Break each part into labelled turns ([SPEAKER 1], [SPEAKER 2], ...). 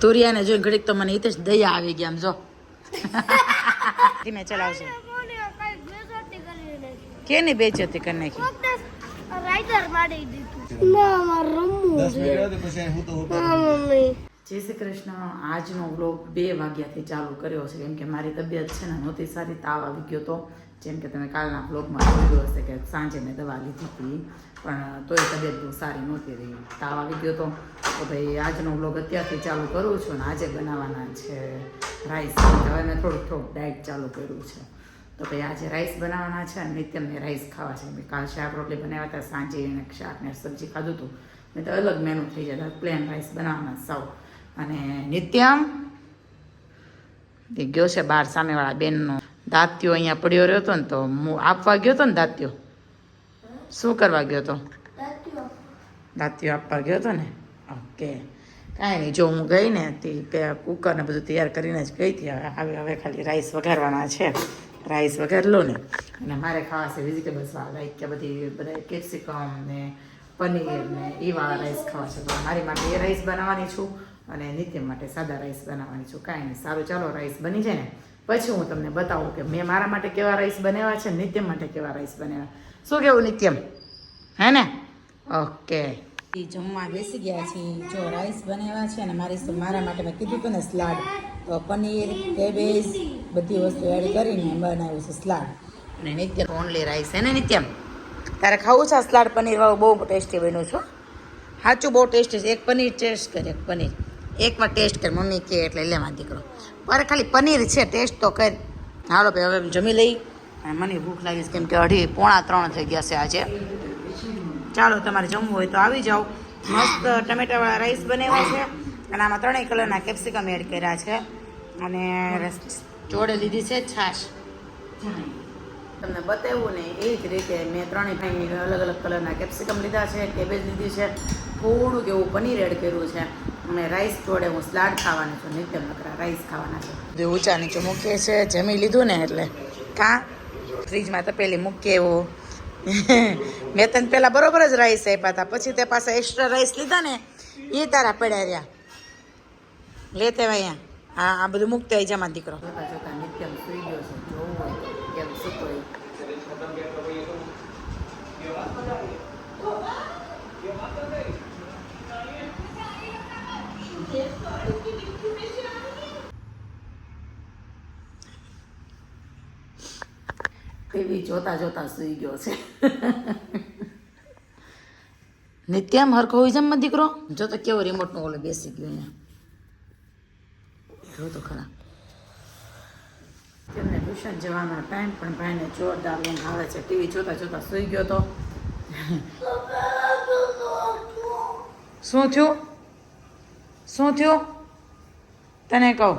[SPEAKER 1] તુરિયાને જોઈને ઘડીક તો મને હિતેશ દયા આવી ગયા આમ જો ધીમે ચલાવશે કેની બેચતી કરી નાખી જય શ્રી કૃષ્ણ. આજનો વ્લોગ 2 વાગ્યાથી ચાલુ કર્યો છે કેમ કે મારી તબિયત છે ને નહોતી સારી, તાવ આવી ગયો તો. જેમ કે તમે કાલના વ્લોગમાં જોયું હશે કે સાંજે મેં દવા લીધી હતી પણ તોય તબિયત બહુ સારી નહોતી રહી, તાવ આવી ગયો તો ભાઈ આજનો વ્લોગ અત્યારથી ચાલુ કરું છું ને આજે બનાવવાના છે રાઈસ. હવે મેં થોડુંક ડાયટ ચાલુ કર્યું છે તો ભાઈ આજે રાઈસ બનાવવાના છે અને નિત્યમને રાઈસ ખાવા છે. મેં કાલ શાક રોટલી બનાવ્યા હતા, સાંજે એને શાક ને સબ્જી ખાધું હતું, મેં તો અલગ મેનુ થઈ જતા પ્લેન રાઈસ બનાવવાના સૌ. અને નિત્યમ એ ગયો છે બહાર, સામેવાળા બેનનો દાંત્યો અહીંયા પડ્યો રહ્યો હતો ને તો આપવા ગયો હતો ને દાંત્યો. શું કરવા ગયો હતો? દાંત્યો આપવા ગયો હતો ને. ઓકે, કાંઈ નહીં. જો હું ગઈ ને તે કુકર ને બધું તૈયાર કરીને જ ગઈ હતી. હવે ખાલી રાઈસ વઘારવાના છે. રાઈસ વઘાર લો ને અને મારે ખાવા છે વેજીટેબલ્સ વાળા, લાઈક કે બધા કેપ્સિકમ ને પનીર ને એ વાળા રાઈસ ખાવા છે. તો મારી માટે એ રાઈસ બનાવવાની છું અને નિત્ય માટે સાદા રાઈસ બનાવવાની છું. કાંઈ નહીં, સારું ચાલો રાઈસ બની જાય ને પછી હું તમને બતાવું કે મેં મારા માટે કેવા રાઈસ બનાવ્યા છે, નિત્યમ માટે કેવા રાઈસ બનાવ્યા. શું કેવું નિત્યમ? હે ને? ઓકે, જમવા બેસી ગયા છીએ. જો રાઈસ બનાવ્યા છે અને મારા માટે મેં કીધું હતું ને સલાડ, તો પનીર કેબેજ બધી વસ્તુ એડ કરીને બનાવ્યું છે સલાડ. અને નિત્યમ ઓનલી રાઈસ. હે ને નિત્યમ? તારે ખાવું છે સલાડ પનીર વાળું? બહુ ટેસ્ટી બન્યું છું, સાચું બહુ ટેસ્ટી છે. એક પનીર ટેસ્ટ કર, એક પનીર એકવાર ટેસ્ટ કર. મમ્મી કે એટલે લેવા દીકરો પર ખાલી પનીર છે, ટેસ્ટ તો કર. હાલો ભાઈ હવે જમી લઈ. અને મને ભૂખ લાગી છે કેમ કે 2:45 થઈ ગયા છે આજે. ચાલો તમારે જમવું હોય તો આવી જાઓ. મસ્ત ટમેટાવાળા રાઈસ બનાવ્યા છે અને આમાં 3 કલરના કેપ્સિકમ એડ કર્યા છે અને જોડે લીધી છે છાશ. તમને બતાવ્યું ને એ જ રીતે મેં 3 અલગ અલગ કલરના કેપ્સિકમ લીધા છે, કેબેજ લીધી છે, થોડુંક એવું પનીર એડ કર્યું છે અને રાઈસ જોડે હું સલાડ ખાવાની છું. નિત્યમ નકરા રાઈસ ખાવાના છે. બધું ઊંચા નીચે મૂકીએ છે. જમી લીધું ને એટલે કાં ફ્રીજમાં તપેલી મૂકીએ એવું. મેં તને પહેલાં બરોબર જ રાઈસ આપ્યા હતા, પછી તે પાસે એક્સ્ટ્રા રાઈસ લીધા ને એ તારા પડ્યા રહ્યા. લેતે અહીંયા આ બધું મૂકતા આવી જમા દીકરો. જોતા જોતા નિત્યમ સુઈ ગયો છે. જોવું હોય કેમ સૂતો હોય. ટીવી જોતા જોતા સુઈ ગયો છે. નિત્યમ હરખો હોય જમ દીકરો. જો તો કેવો રિમોટ નો ઓલો બેસી ગયો અહીંયા. જો તો ખરા. તેમને ટ્યુશન જવાનો ટાઈમ પણ ભાઈને જોરદાર ઊંઘ આવે છે. ટીવી જોતા જોતા સુઈ ગયો તો. શું થયું? શું થયું તને કહું?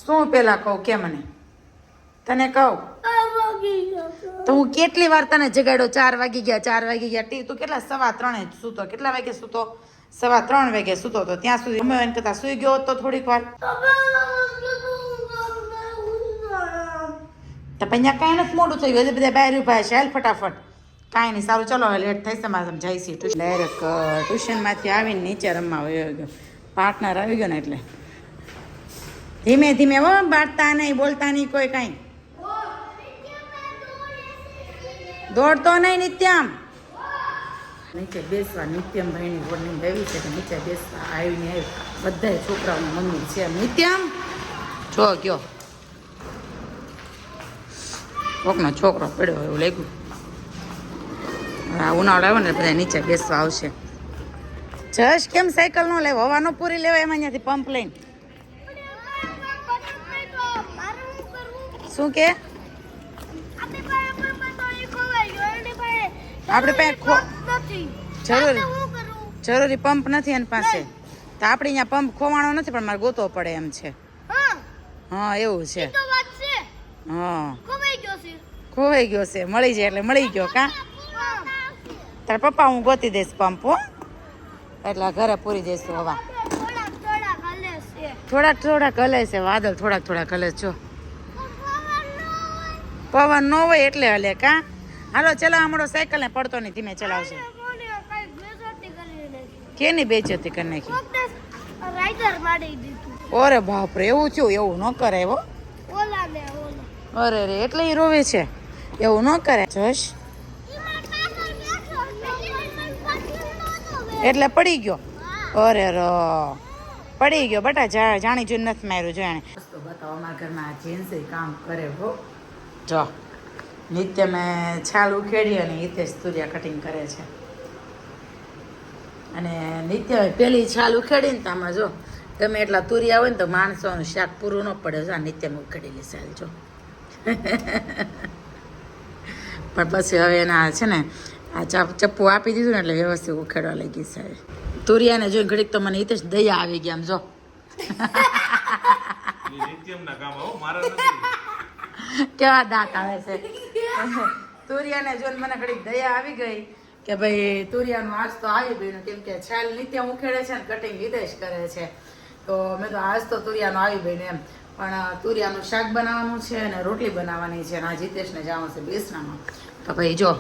[SPEAKER 1] શું પેલા કહું કે મને તને કહું તો હું કેટલી વાર તને જગાડ્યો? 4 વાગી ગયા, 4 વાગી ગયા. તું કેટલા 3:15 સૂતો? કેટલા વાગે સૂતો? 3:15 વાગે સૂતો તો ત્યાં સુધી અમે એને કરતા સુઈ ગયો તો થોડીક વાર. તો અહીંયા કાંઈ નથી મોડું થઈ ગયું. બધા બહાર ઉભા છે. હાલ ફટાફટ. કાંઈ નહીં, સારું ચાલો હવે લેટ થાય છે. મારે જાય છે ડાયરેક્ટ ટ્યુશનમાંથી આવીને નીચે રમવા વયો ગયો. પાર્ટનર આવી ગયો ને એટલે ધીમે ધીમે હો, બાળતા નહીં, બોલતા નહીં કોઈ કાંઈ. દોડતો નહીં નિત્યમ. નીચે બેસવા નિત્યમ ભાઈની વોર્નિંગ આવી છે કે નીચે બેસવા આવીને બધા છોકરાઓની મમ્મી છે. નિત્યમ જો ગયો કોકનો છોકરો પડ્યો એવું લાગ્યું. હા ઉનાળો આવ્યો ને બધા નીચે બેસવા આવશે. જશ કેમ સાયકલ નો લેવો? હવા નો પૂરી લેવાય એમાં ત્યાંથી પંપ લઈને. શું કે આપણે પાસે જરૂરી પંપ નથી એની પાસે. તો આપણે અહીંયા પંપ ખોવાણો નથી પણ મારે ગોતવો પડે એમ છે. હા એવું છે. હા ખોવાઈ ગયો છે. મળી જાય એટલે મળી ગયો. કા તારા પપ્પા હું ગોતી દઈશ પંપ હો, એટલે ઘરે પૂરી દઈશું હવા. થોડાક હલે છે વાદળ, થોડાક હલે. જો પવન ન હોય એટલે હલે. કા હાલો ચલા હમણાં સાયકલ ને પડતો નહીં, ધીમે ચલાવશે. કેની બેઇજ્જતી કરી નાખી?
[SPEAKER 2] રાઈટર મારી દીધું.
[SPEAKER 1] ઓરે બાપરે, એવું થયું? એવું ન કરાય હો.
[SPEAKER 2] ઓલા ને ઓલા.
[SPEAKER 1] અરે રે, એટલે ઈ રોવે છે? એવું ન કરે જશ. એટલે પડી ગયો? અરે ર, પડી ગયો બટા. જાણી જોઈને નથી માર્યું. જાણે તો બતાવો, અમારા ઘરમાં જેન્ટ્સ કામ કરે હો. જો નિત્ય મેં છાલ ઉખેડી અને હિતેશ તુરિયા કટિંગ કરે છે. અને નિત્ય પેલી છાલ ઉખેડી ને તો આમાં જો ગમે એટલા તુરિયા હોય ને તો માણસોનું શાક પૂરું ન પડે. જો નિત્યમાં ઉખેડેલી છાલ જો. પણ પછી હવે એના છે ને આ ચપ્પુ આપી દીધું ને એટલે વ્યવસ્થિત ઉખેડવા લાગી સાહેબ. તુરિયાને જોઈ ઘડીક તો મને હિતેશ દયા આવી ગયા આમ જો. કેવા દાંત આવે છે. તુરિયાને જોઈને મને ઘડીક દયા આવી ગઈ કે ભાઈ તુરિયાનું આજ તો આવી ગયું, કેમ કે છાલ નિત્ય ઉખેડે છે ને કટિંગ હિતેશ કરે છે. તો મેં તો આજ તો તુરિયાનું આવી ગયું એમ. પણ તુરિયાનું શાક બનાવવાનું છે અને રોટલી બનાવવાની છે અને આ હિતેશને જવાનું છે બેસણામાં. તો ભાઈ જો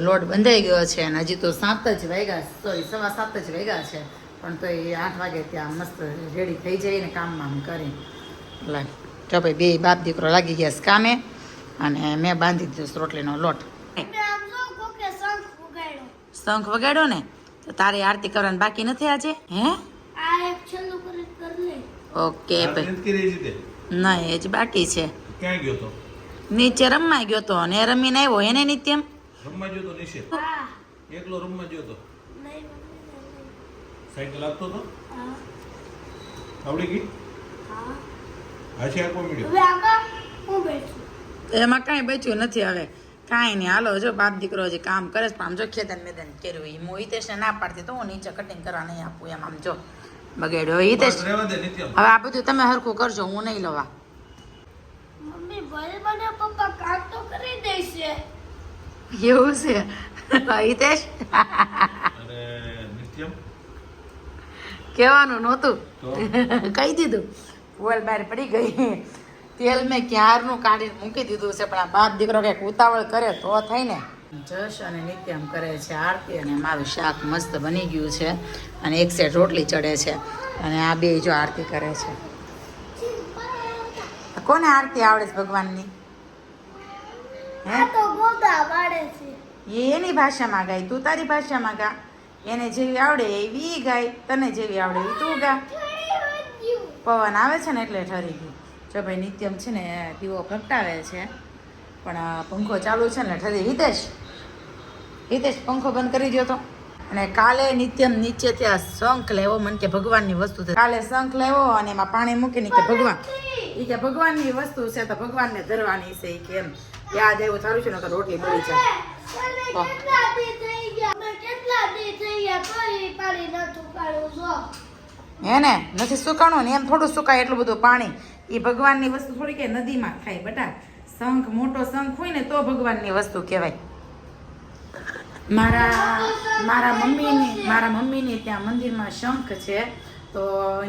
[SPEAKER 1] લોટ બંધાઈ ગયો છે અને હજી તો 7 જ વાગ્યા, સોરી 7:15 જ વાગ્યા છે. પણ તો એ 8 વાગે ત્યાં મસ્ત રેડી થઈ જાય ને કામમાં કરી. એટલે જો ભાઈ બે બાપ દીકરો લાગી ગયા કામે અને મેં બાંધી દીધો રોટલીનો લોટ. શંખ વગાડ્યો ને તો તારી આરતી કરવાની બાકી નથી આજે? હે ઓકે ભાઈ, નહીં એ જ બાકી છે.
[SPEAKER 3] ક્યાં ગયો તો?
[SPEAKER 1] નીચે રમવા ગયો તો અને રમીને આવ્યો. એને નિત્યમ
[SPEAKER 3] રમવા ગયો તો નીચે? એકલો રમવા ગયો તો? સાયકલ આપતો તો? આવડી ગઈ? હાશે આપવા મળ્યો?
[SPEAKER 1] એમાં કાંઈ બચ્યું નથી હવે. કાંઈ નહીં, હાલો જો બાપ દીકરો જે કામ કરે છે. આમ જો ખેતર મેદાન કર્યું એ હું હિતેશને ના પાડતી તો હું નીચે કટિંગ કરવા નહીં આપું એમ. આમ જો બગાડ્યો હિતેશ. હવે આ બધું તમે હરખું કરજો, હું નહીં લવા.
[SPEAKER 2] મમ્મી ભલે મને પપ્પા કામ તો કરી દેશે.
[SPEAKER 1] એવું છે હિતેશ?
[SPEAKER 3] અને નિત્યમ
[SPEAKER 1] કહેવાનું નહોતું, કહી દીધું. બોલ બહાર પડી ગઈ. તેલ મેં ક્યારનું કાઢીને મૂકી દીધું છે, પણ આ બાપ દીકરો કંઈક ઉતાવળ કરે તો થાય ને. જશ અને નિત્યમ કરે છે આરતી અને મારું શાક મસ્ત બની ગયું છે અને એક સાઈડ રોટલી ચડે છે અને આ બે જો આરતી કરે છે. કોને આરતી આવડે છે ભગવાનની?
[SPEAKER 2] આ તો ગોગા વાળે છે.
[SPEAKER 1] એ એની ભાષામાં ગાય, તું તારી ભાષામાં ગા. એને જેવી આવડે એવી ગાય, તને જેવી આવડે એવી તું ગા. પવન આવે છે ને એટલે ઠરી ગયું. જો ભાઈ નિત્યમ છે ને દીવો પ્રગટાવે છે પણ પંખો ચાલુ છે ને ઠરી. હિતેશ પંખો બંધ કરી દો તો. અને કાલે નિત્યમ નીચે ત્યાં શંખ લેવો, મને કે ભગવાનની વસ્તુ છે. કાલે શંખ લેવો અને એમાં પાણી મૂકીને કે ભગવાન, એ કે ભગવાનની વસ્તુ છે તો ભગવાનને ધરવાની છે. કે એમ યાદ આવ્યું સારું છે ને તો રોટલી બળી જાય. હે ને નથી સુકાણું ને એમ થોડું સુકાય એટલું બધું પાણી. એ ભગવાનની વસ્તુ થોડી કે નદીમાં થાય બટા. શંખ મોટો શંખ હોય ને તો ભગવાનની વસ્તુ કહેવાય. મારા મમ્મીની ત્યાં મંદિરમાં શંખ છે તો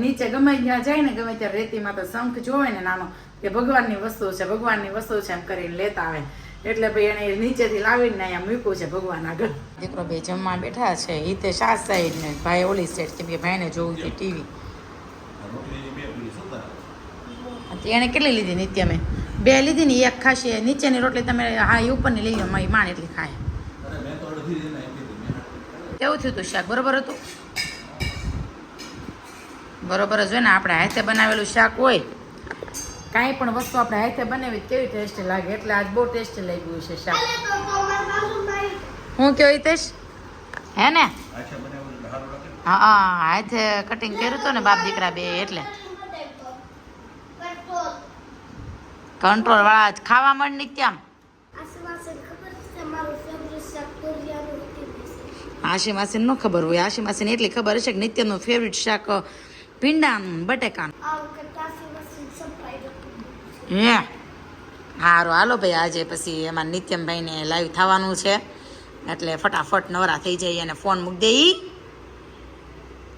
[SPEAKER 1] નીચે ગમે ત્યાં જાય ને ગમે ત્યાં રેતીમાં તો શંખ જોવે ને નાનો કે ભગવાનની વસ્તુ છે, ભગવાનની વસ્તુ છે એમ કરીને લેતા આવે. એટલે ભાઈ એને નીચેથી લાવીને અહીંયા મૂક્યું છે ભગવાન આગળ. દીકરો બે જમવા બેઠા છે. હિતેશ આ સાઈડ ને ભાઈ ઓલી સાઈડ, કે ભાઈને જોવું છે ટીવી. એને કેટલી લીધી નિત્ય? મેં 2 લીધી ને, એક ખાસી નીચેની રોટલી તમે હા એ ઉપરની લઈ લો, મારી માણ એટલી ખાય. કેવું થયું તું શાક? બરોબર હતું? બરોબર જ હોય ને. આપણે હાથે બનાવેલું શાક હોય, કાંઈ પણ વસ્તુ આપણે હાથે બનાવી કેવી ટેસ્ટી લાગે. એટલે આજ બહુ ટેસ્ટી લાગ્યું છે શાક. હું કહ્યું હિતેશ? હે ને? હા હાથે કટિંગ કર્યું હતું ને બાપ દીકરા બે, એટલે કંટ્રોલ વાળા જ ખાવા મળ નિત્યમ. આશી માસીને ન ખબર હોય. આશી માસીને એટલી ખબર હશે કે નિત્યમનું ફેવરિટ શાક ભીંડાનું બટેકાનું. હે સારું હાલો ભાઈ, આજે પછી એમાં નિત્યમભાઈને લાઈવ થવાનું છે એટલે ફટાફટ નવરા થઈ જાય અને ફોન મૂકી દે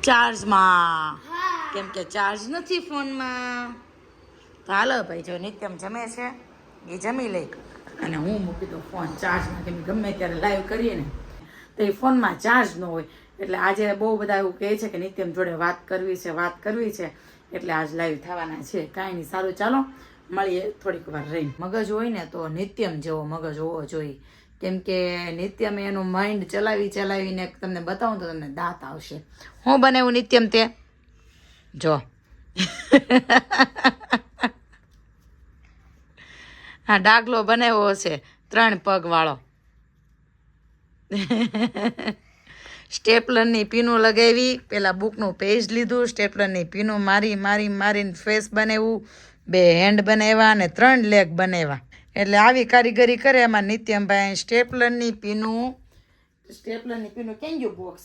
[SPEAKER 1] ચાર્જમાં, કેમ કે ચાર્જ નથી ફોનમાં. તો હાલો ભાઈ, જો નિત્યમ જમે છે એ જમી લે અને હું મૂકી દઉં ફોન ચાર્જમાં. કેમ ગમે ત્યારે લાઈવ કરીએ ને તો એ ફોનમાં ચાર્જ ન હોય એટલે આજે બહુ બધા એવું કહે છે કે નિત્યમ જોડે વાત કરવી છે એટલે આજ લાઈવ થવાના છે. કાંઈ નહીં, સારું ચાલો મળીએ થોડીક વાર રહી. મગજ હોય ને તો નિત્યમ જેવો મગજ હોવો જોઈએ, કેમ કે નિત્યમ એનું માઇન્ડ ચલાવીને તમને બતાવું તો તમને દાંત આવશે. હું બનાવ્યું નિત્યમ તે જો હા ડાગલો બનાવ્યો છે 3 પગ વાળો. સ્ટેપલરની પીનું લગાવી, પેલા બુકનું પેજ લીધું, સ્ટેપલરની પીનું મારીને ફેસ બનાવ્યું, 2 હેન્ડ બનાવ્યા અને 3 લેગ બનાવ્યા. એટલે આવી કારીગરી કરે એમાં નિત્યમભાઈ. સ્ટેપલરની પીનું કેમ ગયું બોક્સ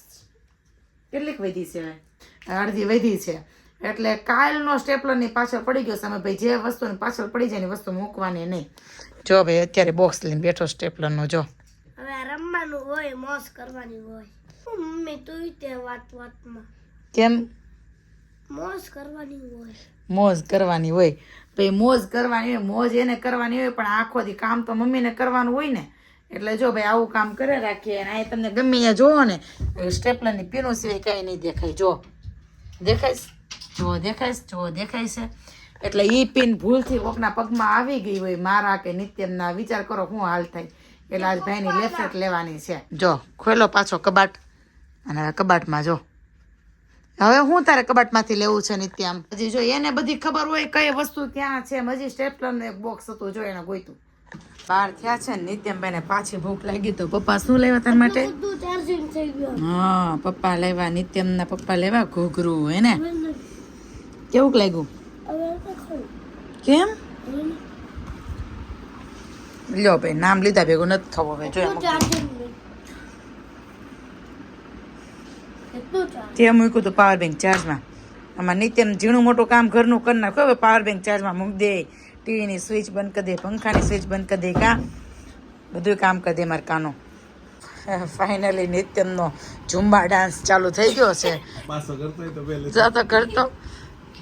[SPEAKER 1] કેટલીક વધી છે, અડધી વધી છે. એટલે કાલનો સ્ટેપલરની પાછળ પડી ગયો છે. ભાઈ જે વસ્તુની પાછળ પડી જાય એની વસ્તુ મૂકવાની નહીં. જો ભાઈ અત્યારે બોક્સ લઈને બેઠો સ્ટેપલરનો. જો
[SPEAKER 2] હવે રમવાનું હોય, મોજ કરવાની હોય. મમ્મી તું તે વાતમાં
[SPEAKER 1] કેમ
[SPEAKER 2] મોજ કરવાની હોય.
[SPEAKER 1] મોજ કરવાની હોય ભાઈ, મોજ કરવાની હોય, મોજ એને કરવાની હોય, પણ આખો દી કામ તો મમ્મીને કરવાનું હોય ને. એટલે જો ભાઈ આવું કામ કરે રાખીએ. અને આ તમને ગમે ત્યાં જોવો ને સ્ટેપલરની પીનું સિવાય કાંઈ નહીં દેખાય. જો દેખાય છે. એટલે એ પિન ભૂલથી કોકના પગમાં આવી ગઈ હોય, મારા કે નિત્યમના, વિચાર કરો શું હાલ થાય. એટલે આજ ભાઈની લેફ્ટ લેવાની છે. જો ખોલો પાછો કબાટ, અને હવે કબાટમાં જો હવે હું તારે કબાટમાંથી લેવું છે નિત્યમ. હજી જો એને બધી ખબર હોય કઈ વસ્તુ ક્યાં છે. હજી સ્ટેપલરનું એક બોક્સ હતું, જો એને ગોઈતું. બહાર થયા છે ને નિત્યમભાઈને પાછી ભૂખ લાગી તો પપ્પા શું લેવા તાર માટે?
[SPEAKER 2] બધું ચાર્જિંગ થઈ ગયું.
[SPEAKER 1] હા પપ્પા લેવા, નિત્યમના પપ્પા લેવા ઘૂઘરું. હે ને કેવું લાગ્યું?
[SPEAKER 2] હવે તો ખાવ.
[SPEAKER 1] કેમ લ્યો ભાઈ, નામ લીધા ભેગું નથી થવું. હવે જો તે મૂક્યું હતું પાવર બેંક ચાર્જમાં. આમાં નિત્યમ ઝીણું મોટું કામ ઘરનું કરી નાખો. હવે પાવર બેંક ચાર્જમાં મૂકી દે, ટીવીની સ્વિચ બંધ કરી દે, પંખાની સ્વિચ બંધ કરી દે, કા બધું કામ કરી દે મારા કાનો. ફાઇનલી નિત્યમનો ઝુંબા ડાન્સ ચાલુ થઈ ગયો છે. કરતો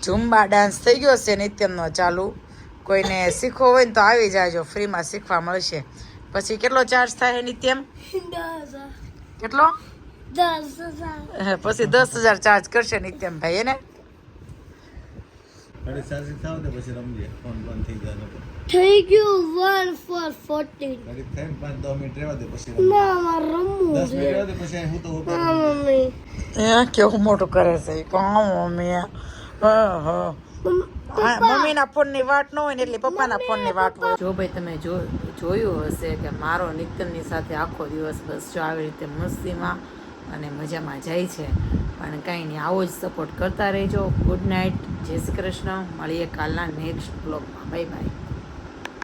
[SPEAKER 1] ઝુંબા ડાન્સ થઈ ગયો છે નિત્યમનો ચાલુ. કોઈને શીખવો હોય ને તો આવી જાજો, ફ્રીમાં શીખવા મળશે. પછી કેટલો ચાર્જ થાય નિત્યમ? કેટલો?
[SPEAKER 2] 10,000.
[SPEAKER 1] પછી 10,000 ચાર્જ કરશે નિત્યમભાઈ. એને
[SPEAKER 3] ચાર્જિંગ થાવ તો પછી રમજે, ફોન બંધ થઈ જાય નકર.
[SPEAKER 2] થઈ ગયું 1/4
[SPEAKER 3] ઘડીક થાય ને 5-10 મિનિટ રહેવા દે પછી
[SPEAKER 2] ના મારે રમવું
[SPEAKER 3] 10 મિનિટ રહેવા દે પછી હું તો ઉપર
[SPEAKER 2] મમ્મી
[SPEAKER 1] કેવું મોટું કરે છે મમ્મી. મમ્મીના ફોનની વાટ ન હોય ને એટલે પપ્પાના ફોનની વાટ હોય. જો ભાઈ તમે જોયું હશે કે મારો નિત્યમની સાથે આખો દિવસ બસ જો આવી રીતે મસ્તીમાં અને મજામાં જાય છે. પણ કાંઈ નહીં, આવો જ સપોર્ટ કરતા રહેજો. ગુડ નાઇટ, જય શ્રી કૃષ્ણ. મળીએ કાલના નેક્સ્ટ બ્લોગમાં. Bye bye.